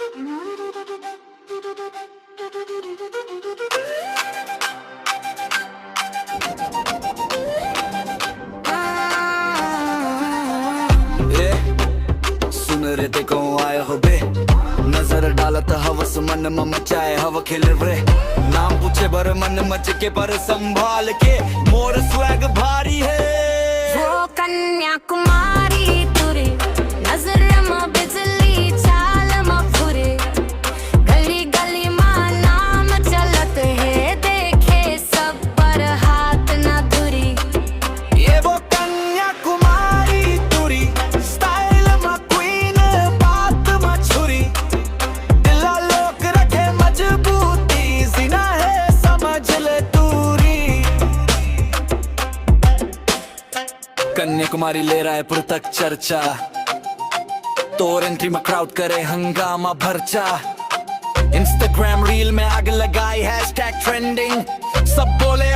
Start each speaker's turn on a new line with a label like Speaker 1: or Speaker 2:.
Speaker 1: सुन रे ते को आए हो बे, नजर डालत हवस मन में मचाए हवा खिल रे। नाम पूछे बर मन मच के पर संभाल के, मोर स्वैग भारी है।
Speaker 2: वो कन्याकुमारी तुरे, नजर में बिजली चाल में फुरे, गली गली में नाम चलत है, देखे सब पर हाथ न धुरी।
Speaker 1: ये वो कन्याकुमारी तुरी, स्टाइल में क्वीन बात में छुरी, दिला लोग रखे मजबूती, जीना है समझ ले दूरी। कन्याकुमारी ले रहा है पुर तक चर्चा, तोर एंट्री में क्राउड करे हंगामा भरचा। इंस्टाग्राम रील में आग लगाई हैशटैग ट्रेंडिंग, सब बोले